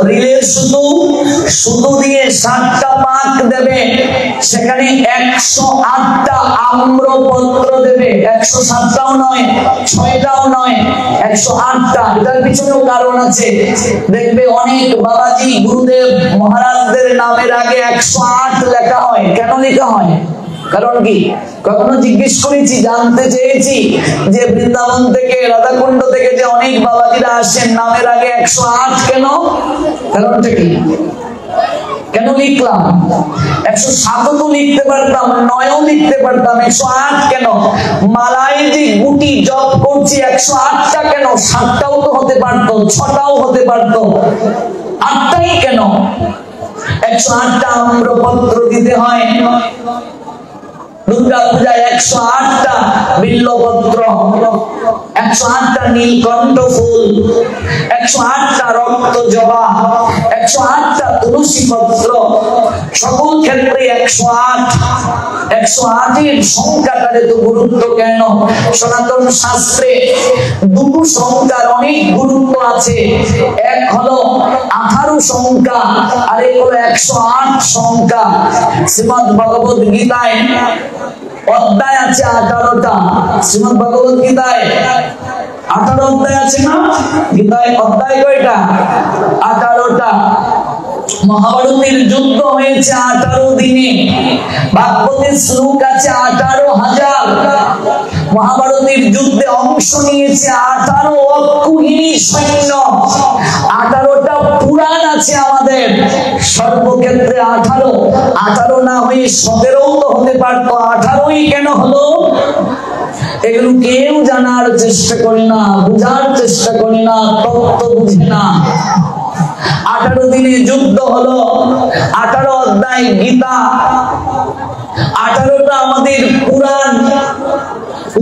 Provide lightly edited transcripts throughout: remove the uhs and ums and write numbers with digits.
Relay সুতো দিয়ে 7টা পাক দেবে, সেখানে 108টা আম্রপত্র দেবে। 107টাও নয়, 6টাও নয়, 108টা। এটার পিছনেও কারণ আছে। দেখবে অনেক বাবাজি গুরুদেব মহারাজদের নামের আগে 108 লেখা হয়। কেন লেখা হয়? কারণ কি? কখনো জিজ্ঞেস করেছি, জানতে চেয়েছি যে বৃন্দাবন থেকে, রাধাকুণ্ড থেকে যে অনেক বাবাজিরা আসেন, নামের আগে 108 কেন? কারণটা কি? কেন লিখলাম? 107 তো লিখতে পারতাম, 9ও লিখতে পারতাম, 108 কেন? মালায় যে গুটি জপ করছি, 108টা কেন? 7টাও তো হতে পারতো, 6টাও হতে পারতো, 8টাই কেন? 108টা আম্রপত্র দিতে হয়। দুর্গা পূজায় 108টা বিল্লপত্র, 108টা নীলকণ্ঠ ফুল, 108টা রক্ত জবা, 108টা তুলসী পত্র, সকল ক্ষেত্রে 108। 108-এর সংখ্যাটার এত গুরুত্ব কেন? সনাতন শাস্ত্রে দুটো সংখ্যার অনেক গুরুত্ব আছে। এক হলো 18 সংখ্যা, আর এক হলো 108 সংখ্যা। শ্রীমদ্ ভগবদ গীতায় অধ্যায় আছে 18টা। শ্রীমদ্ ভগবদ গীতায় 18 অধ্যায় আছে না? গীতায় অধ্যায় কয়টা? 18টা। মহাভারতের যুদ্ধ হয়েছে 18 দিনে। ভাগবতের শ্লোক আছে 18,000। মহাভারতের যুদ্ধে অংশ নিয়েছে 18 অক্ষৌহিণী সৈন্য। 18টা পুরাণ আছে আমাদের। সর্বক্ষেত্রে 18 না হয়ে 17ও তো হতে পারত, 18ই কেন হলো? এগুলো কেউ জানার চেষ্টা করে না, বুঝার চেষ্টা করে না, তত্ত্ব বুঝে না। 18 দিনে যুদ্ধ হলো, 18 অধ্যায় গীতা, 18টা আমাদের পুরাণ,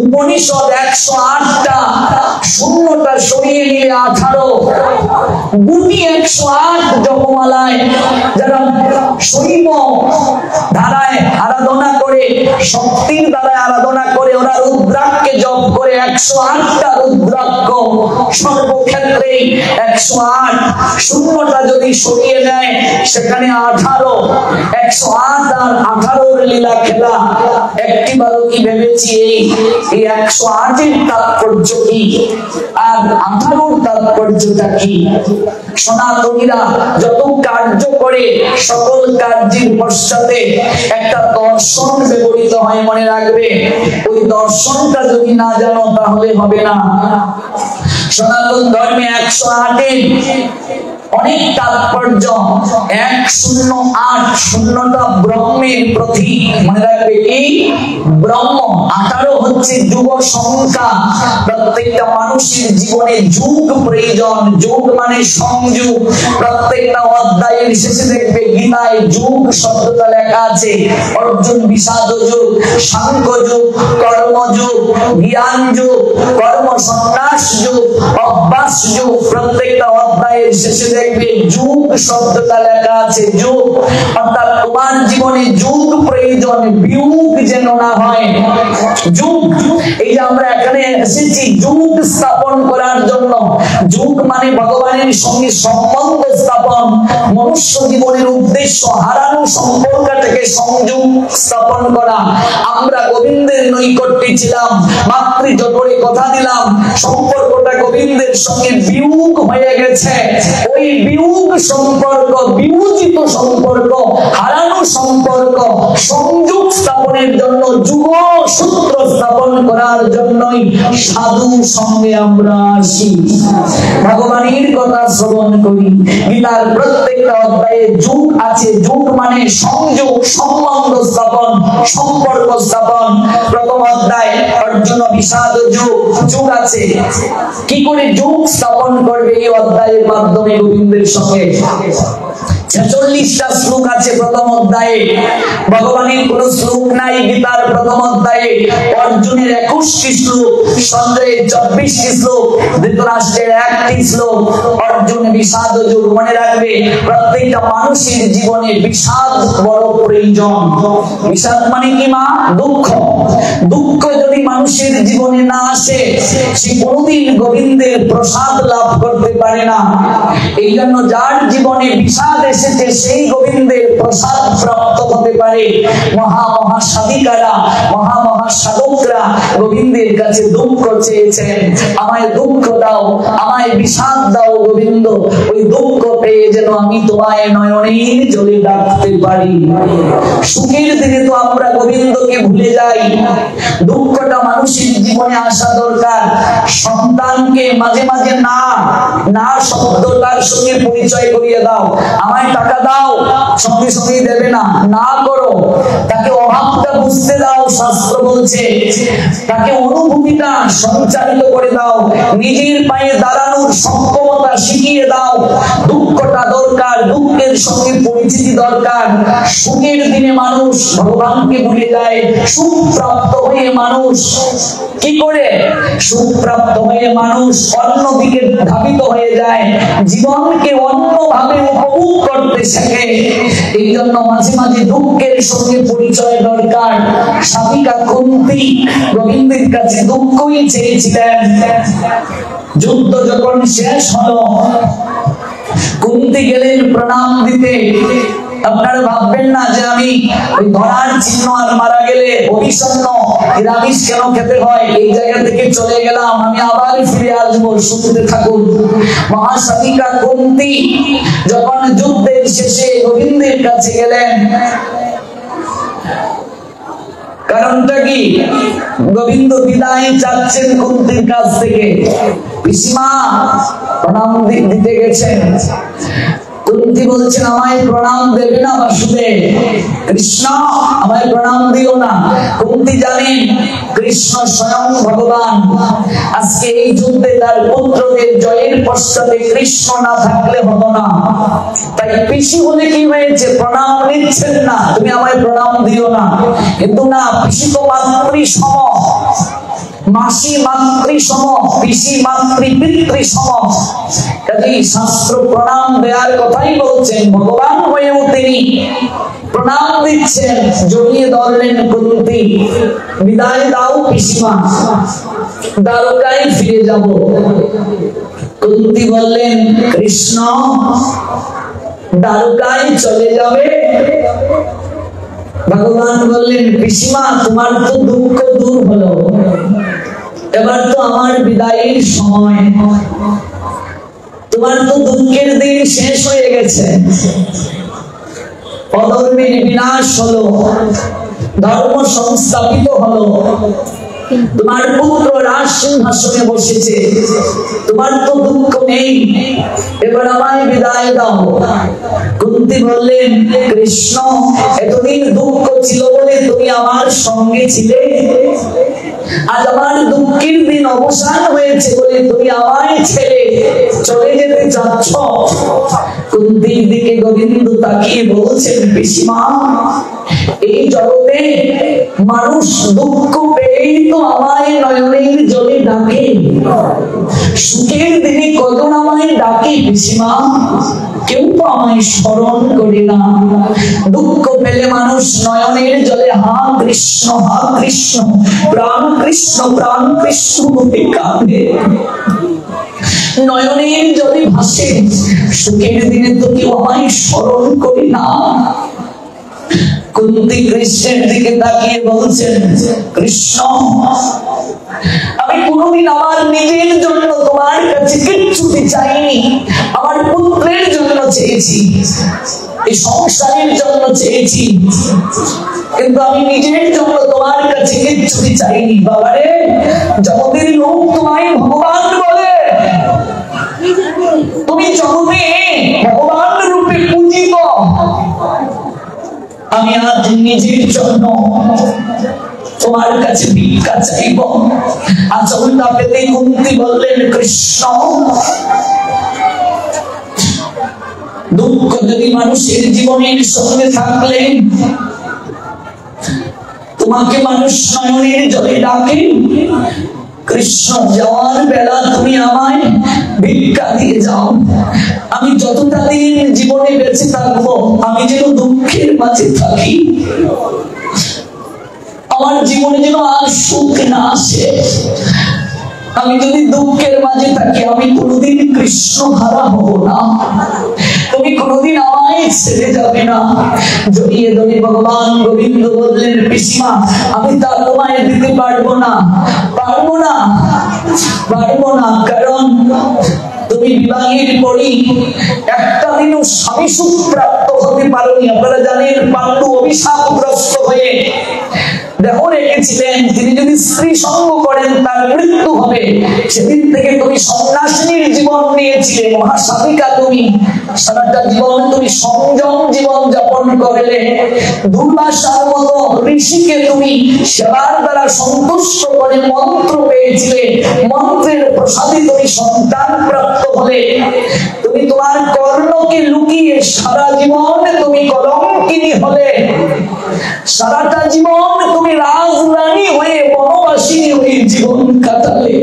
উপনিষদ 108টা, শূন্যটা সরিয়ে নিলে 18, গুটি 108 জপমালায় যারা শৈব ধারায় আরাধনা করে, শক্তির দ্বারায় আরাধনা করে, ওরা রুদ্রাক্ষকে জপ করে 108টা রুদ্রাক্ষ। সর্বক্ষেত্রে 108, শূন্যটা যদি সরিয়ে নেয় সেখানে 18। 108 আর 18-র লীলা খেলা। একটিবারও কি ভেবেছি এই 108-এর তাৎপর্য কি আর 18-র তাৎপর্যটা কি? সনাতনীরা যত কার্য করে, সকল কার্যের পশ্চাতে একটা দর্শন ব্যবহৃত হয়, মনে রাখবে। ওই দর্শনটা যদি না জানো তাহলে হবে না। সনাতন ধর্মে 108-এর অনেক তাৎপর্য। 108, শূন্যটা ব্রহ্মের প্রতীক, মনে রাখবে। এই ব্রহ্ম। 18 হচ্ছে যুগ সংখ্যা। প্রত্যেকটা মানুষের জীবনে যুগ প্রয়োজন। যুগ মানে সংযোগ। প্রত্যেকটা অধ্যায়ের শেষে দেখবে গীতায় যুগ শব্দটা লেখা আছে। অর্জুন বিষাদ যুগ, সাংখ্য যুগ, কর্মযুগ, জ্ঞান যুগ, কর্ম সন্ন্যাস যুগ, অভ্যাস যুগ। প্রত্যেকটা অধ্যায়ের শেষে দেখবে যুগ শব্দটা লেখা আছে। যুগ অর্থাৎ তোমার জীবনে যুগ প্রয়োজন, বিয়োগ যেন না হয়। যুগ, এই যে আমরা এখানে এসেছি যুগ স্থাপন করার জন্য। যুগ মানে ভগবানের সঙ্গে সম্বন্ধ স্থাপন, মনুষ্য জীবনের উদ্দেশ্য, হারানো সম্পর্কটাকে সংযোগ স্থাপন করা। আমরা গোবিন্দের নৈকট্যে ছিলাম, মাতৃজঠরে কথা দিলাম, সম্পর্কটা গোবিন্দের সঙ্গে বিয়োগ হয়ে গেছে। ওই বিয়োগ সম্পর্ক, বিমোচিত সম্পর্ক, হারানো সম্পর্ক সংযোগ স্থাপনের জন্য, যুগ সূত্র স্থাপন করার জন্যই সাধু সঙ্গে আমরা আসি, ভগবানের কথা শ্রবণ করি। গীতার প্রত্যেকটা অধ্যায়ে যুগ আছে। যুগ মানে সংযোগ, সম্বন্ধ স্থাপন, সম্পর্ক স্থাপন। প্রথম অধ্যায় অর্জুন বিষাদ যুগ, যুগ আছে। কি করে যুগ স্থাপন করবে? এই অধ্যায়ের মাধ্যমে গোবিন্দের সঙ্গে 46টা শ্লোক আছে প্রথম অধ্যায়ে, ভগবানের কোন শ্লোক নাই গীতার প্রথম অধ্যায়ে। অর্জুনের 21টি শ্লোক, সঞ্জয়ের 24টি শ্লোক, ধৃতরাষ্ট্রের 1টি শ্লোক। অর্জুন বিষাদ যোগ, মনে রাখবে প্রত্যেকটা মানুষের জীবনে বিষাদ বড় প্রয়োজন। বিষাদ মানে কি মা? দুঃখ। দুঃখ যদি মানুষের জীবনে না আসে সে কোনদিন গোবিন্দের প্রসাদ লাভ করতে পারে না। এই জন্য যার জীবনে বিষাদ এসেছে সেই গোবিন্দের প্রসাদ প্রাপ্ত হতে পারে। মহা মহা সাধিকারা, মহা মহা সাধকরা গোবিন্দের কাছে দুঃখ চেয়েছেন, আমায় দুঃখ দাও, আমায় বিষাদ দাও গোবিন্দ, ওই দুঃখ পেয়ে যেন আমি তোমায় নয়নের জলে ডাকতে পারি। সুখের দিনে তো আমরা গোবিন্দকে ভুলে যাই, দুঃখটা মানুষের জীবনে আসা দরকার। সন্তানকে মাঝে মাঝে না না শব্দটার সঙ্গে পরিচয় করিয়ে দাও। আমায় টাকা দাও, সঙ্গে সঙ্গে দেবে না, না করো। তাকে অভাবটা বুঝতে দাও, শাস্ত্র বলছে। তাকে অনুভূতিটা সঞ্চারিত করে দাও, নিজের পায়ে দাঁড়ানোর সক্ষমতা শিখিয়ে দাও। দুঃখটা দরকার, দুঃখের সঙ্গে পরিচিতি দরকার। সুখের দিনে মানুষ ভগবানকে ভুলে যায়। সুখ প্রাপ্ত হয়ে মানুষ কি করে? সুখ প্রাপ্ত হয়ে মানুষ অন্যদিকে ধাবিত হয়ে যায়, জীবনকে অন্যভাবে উপভোগ করতে শেখে। এই জন্য মাঝে মাঝে দুঃখের সঙ্গে পরিচয় দরকার। সাধিকা কুন্তী গোবিন্দের কাছে দুঃখই চেয়েছিলেন। যুদ্ধ যখন শেষ হলো, কুন্তী গেলেন প্রণাম দিতে। আপনারা ভাববেন না যে আমি ওই ধরার চিহ্ন আর মারা গেলে অভিসন্ন নিরামিষ কেন খেতে হয়, এই জায়গা থেকে চলে গেলাম, আমি আবার ফিরে আসবো, শুনতে থাকুন। মহাসাধিকা কুন্তী যখন যুদ্ধের শেষে গোবিন্দের কাছে গেলেন, কারণটা কি? গোবিন্দ বিদায় চাচ্ছেন কুন্তীর কাছ থেকে। পিসিমা প্রণাম দিতে গেছেন। কুন্তী বলছেন আমায় প্রণাম দেবে না বাসুদেব, কৃষ্ণ আমায় প্রণাম দিও না। কুন্তী জানেন কৃষ্ণ স্বয়ং ভগবান। আজকে এই যুদ্ধে তার পুত্রদের জয়ের পশ্চাতে কৃষ্ণ না থাকলে হতো না। তাই পিসি বলে কি হয়েছে, প্রণাম নিচ্ছেন না, তুমি আমায় প্রণাম দিও না। কিন্তু না, পিসি তো মাতৃ সম, মাসি মাতৃ সম, পিসি মাতৃ পিতৃ সম। কাজেই শাস্ত্র প্রণাম দেওয়ার কথাই বলছেন। ভগবান হয়েও তিনি প্রণাম দিচ্ছেন। জড়িয়ে ধরলেন কুন্তী, বিদায় দাও পিসিমা, দ্বারকায় ফিরে যাব। কুন্তী বললেন কৃষ্ণ দ্বারকায় চলে যাবে? ভগবান বললেন পিসিমা তোমার তো দুঃখ দূর হলো, এবার তো আমার বিদায়ের সময়, তোমার তো দুঃখের দিন শেষ হয়ে গেছে। অধর্মের বিনাশ হলো, ধর্ম সংস্থাপিত হলো, তোমার পুত্র রাজ সিংহাসনে বসেছে, তোমার তো দুঃখ নেই, এবার আমায় বিদায় দাও। কুন্তী বললেন কৃষ্ণ এতদিন দুঃখ ছিল বলে তুমি আমার সঙ্গে ছিলে, আজ আমার দুঃখের দিন অবসান হয়েছে বলে তুমি আমায় ছেড়ে চলে যেতে চাচ্ছ। কুন্তীর দিকে গোবিন্দ তাকিয়ে বলছেন পিসিমা এই জগতে মানুষ দুঃখ পেয়েই তো আমায় নয়নের জলে ডাকে, সুখের দিনে কজন আমায় ডাকে পিসিমা, কেউ তো আমায় স্মরণ করে না। দুঃখ পেলে মানুষ নয়নের জলে হা কৃষ্ণ প্রাণ কৃষ্ণ বলে কাঁদে, নয়নের জলে ভাসে। সুখের দিনে তো কেউ আমায় স্মরণ করে না। কুন্তী কৃষ্ণের দিকে তাকিয়ে বলছেন কৃষ্ণ আমি কোনদিন আমার নিজের জন্য তোমার কাছে কিচ্ছুটি চাইনি, আমার পুত্রের জন্য চেয়েছি, এই সংসারের জন্য চেয়েছি, কিন্তু আমি নিজের জন্য তোমার কাছে কিচ্ছুটি চাইনি। বাবারে জগতের লোক তোমায় ভগবান বলে, তুমি জগতে ভগবান রূপে পূজিত, আমি আজ নিজের জন্য তোমার কাছে ভিক্ষা চাইব। আচরণটা পেতে কুন্তী বললেন কৃষ্ণ দুঃখ যদি মানুষের জীবনের সঙ্গে থাকলে তোমাকে মানুষ নয়নের জলে ডাকে, কৃষ্ণ যাওয়ার বেলা তুমি আমায় ভিক্ষা দিয়ে যাও, আমি যতটা দিন জীবনে বেঁচে থাকবো আমি যেন দুঃখের মাঝে থাকি, আমার জীবনে যেন আর সুখ না আসে। আমি যদি দুঃখের মাঝে থাকি আমি কোনোদিন কৃষ্ণ হারা হব না, তুমি কোনোদিন আমায় ছেড়ে যাবে না। জড়িয়ে ধরে ভগবান গোবিন্দ বললেন, পিসিমা আমি তা তোমায় দিতে পারবো না, পারবো না, পারবো না, কারণ তুমি বিবাহের পরই একটা দিনও স্বামী সুখ প্রাপ্ত হতে পারোনি। আপনারা জানেন পাণ্ডু অভিশাপগ্রস্ত হয়ে দেহ রেখেছিলেন, তিনি যদি স্ত্রী সঙ্গ করেন তার মৃত্যু হবে। সেদিন থেকে তুমি সন্ন্যাসিনীর জীবন নিয়েছিলে, মহাসাধিকা তুমি, সারাটা জীবন তুমি সংযম জীবন যাপন করলে। দুর্বাসার মতো ঋষিকে তুমি সেবার দ্বারা সন্তুষ্ট করে মন্ত্র পেয়েছিলে, মন্ত্রের প্রসাদে তুমি সন্তান প্রাপ্ত হলে। তুমি তোমার কর্ণকে লুকিয়ে সারা জীবন তুমি কলঙ্কিনী হলে, সারাটা জীবন তুমি রাজরানী হয়ে বনবাসিনী হয়ে জীবন কাটালে।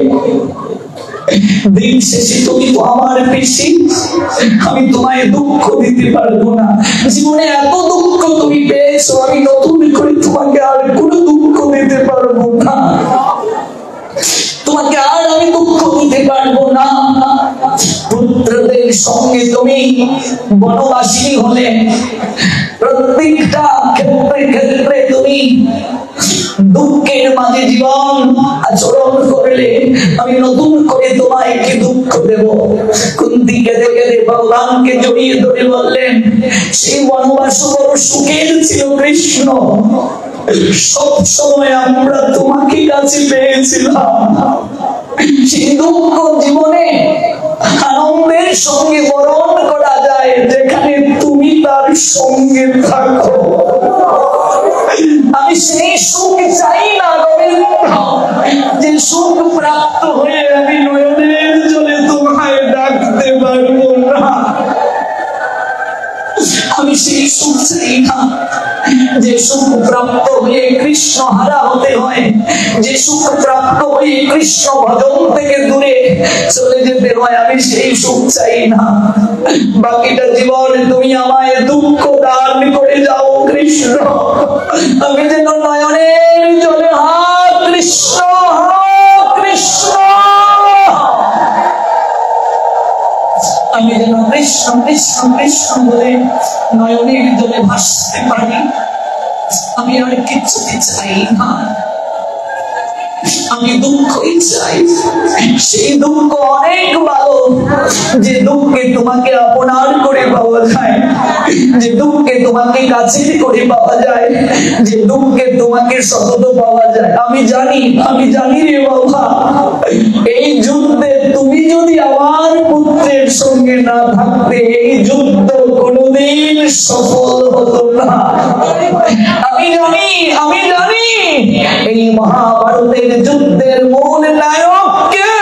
দিন শেষে তুমি তো আমার পিসি, আমি তোমায় দুঃখ দিতে পারবো না। জীবনে এত দুঃখ তুমি পেয়েছো, আমি নতুন করে তোমাকে আর কোনো দুঃখ দিতে পারবো না, তোমাকে আর আমি দুঃখ দিতে পারবো না। পুত্রদের সঙ্গে তুমি বনবাসী হলে, প্রত্যেকটা ক্ষেত্রে ক্ষেত্রে তুমি দুঃখের মাঝে জীবন আচরণ করলে, আমি নতুন করে তোমায় কি দুঃখ দেব? কুন্তি কেঁদে কেঁদে ভগবানকে জড়িয়ে ধরে বললেন, সেই বনবাস বড় সুখের ছিল কৃষ্ণ, সব সময় আমরা তোমাকে কাছে পেয়েছিলাম। সেই দুঃখ জীবনে আনন্দের সঙ্গে বরণ করা যায় যেখানে তুমি তার সঙ্গে থাকো। আমি সেই সুখ চাই না গোবিন্দ, যে সুখ প্রাপ্ত হয়ে আমি নয়নের জলে তোমায় ডাকতে পারবো না। আমি সেই সুখ চাই না যে সুখ প্রাপ্ত হয়ে কৃষ্ণ হারা হতে হয়, যে সুখ প্রাপ্ত হয়ে কৃষ্ণ ভজন থেকে দূরে চলে যেতে হয়, আমি সেই সুখ চাই না। বাকিটা জীবন তুমি আমায় দুঃখ দান করে যাও কৃষ্ণ, আমি যেন নয়নের জলে হা কৃষ্ণ হা কৃষ্ণ, আমি যেন কৃষ্ণ কৃষ্ণ কৃষ্ণ বলে নয়নের জলে ভাসতে পারি। আমি আর কিছুতে চাই না, আমি দুঃখই চাই। সেই দুঃখ অনেক ভালো, যে দুঃখে তোমাকে আপনার করে পাওয়া যায়, যে দুঃখে তোমাকে কাছে করে পাওয়া যায়, যে দুঃখে তোমাকে সতত পাওয়া যায়। আমি জানি রে বাবা, এই যুদ্ধে তুমি যদি আমার পুত্রের সঙ্গে না থাকতে এই যুদ্ধ কোনোদিন সফল হতো না। আমি জানি এই মহাভারতের যুদ্ধের মূল নায়ক কে।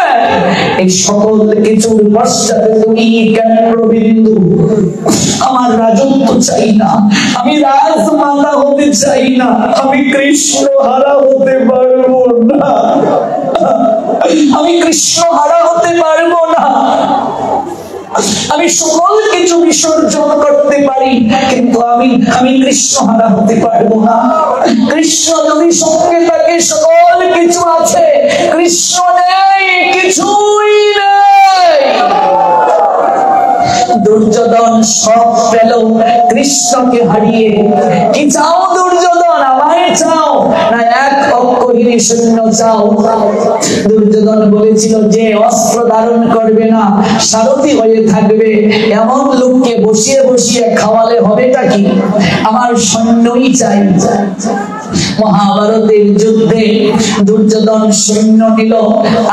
এই সকল কিছুর পশ্চাতে তুমি কেন্দ্রবিন্দু। আমার রাজত্ব চাই না, আমি রাজমাতা হতে চাই না, আমি কৃষ্ণ হারা হতে পারবো না, আমি কৃষ্ণ হারা হতে পারবো না। আমি সকল কিছু বিসর্জন করতে পারি, কিন্তু আমি কৃষ্ণ হারা হতে পারবো না। কৃষ্ণ যদি সঙ্গে থাকে সকল কিছু আছে, কৃষ্ণ নেই কিছুই নেই। দুর্যোধন সব পেল কৃষ্ণকে হারিয়ে। কি চাও দুর্যোধন? আমায় চাও না এক অক্ষহীন সৈন্য চাও? দুর্যোধন বলেছিল যে অস্ত্র ধারণ করবে না, সারথি হয়ে থাকবে, এমন লোককে বসিয়ে বসিয়ে খাওয়ালে হবেটা কি? আমার সৈন্যই চাই। মহাভারতের যুদ্ধে দুর্যোধন সৈন্য নিল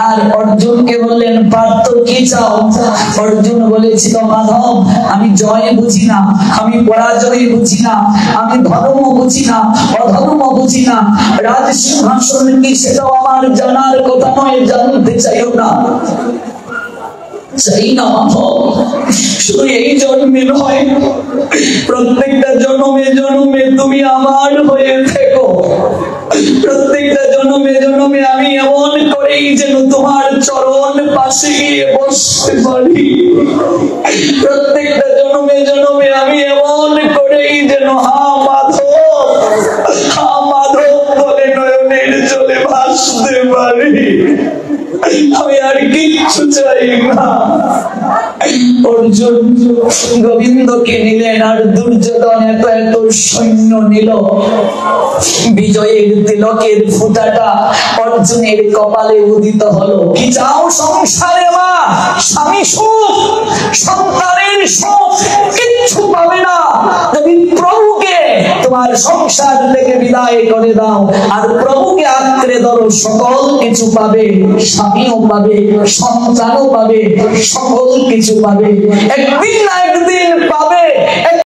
আর অর্জুনকে বললেন, পার্থ কি চাও? অর্জুন বলেছিল, মাধব আমি জয় বুঝি না, আমি পরাজয় বুঝি না, আমি ধর্ম বুঝি না, অধর্ম বুঝি না, রাজ সিংহাসন কি সেটাও আমার জানার কথা নয়, জানতে চাইও না। চাই না শুধু এই জন্মে নয়, প্রত্যেকটা জন্মে জন্মে তুমি আমার হয়ে থেকো। প্রত্যেকটা জন্মে জন্মে আমি এমন করেই যেন তোমার চরণ পাশে গিয়ে বসতে পারি। প্রত্যেকটা জন্মে জন্মে আমি এমন করেই যেন হা মাধব বলে নয়নের জলে ভাসতে পারি। আমি আর কিচ্ছু চাই না। অর্জুন গোবিন্দকে নিলেন, আর দুর্যোধন এত এত সৈন্য নিল। বিজয়ের তিলকের ফুটাটা অর্জুনের কপালে উদিত হলো। কি চাও সংসারে মা? স্বামী সুখ, সন্তানের সুখ কিচ্ছু পাবে না যদি প্রভুকে তোমার সংসার থেকে বিদায় করে দাও। আর প্রভুকে আঁকড়ে ধরো, সকল কিছু পাবে। স্বামীও পাবে, সন্তানও পাবে, সকল কিছু পাবে। একদিন না একদিন পাবে।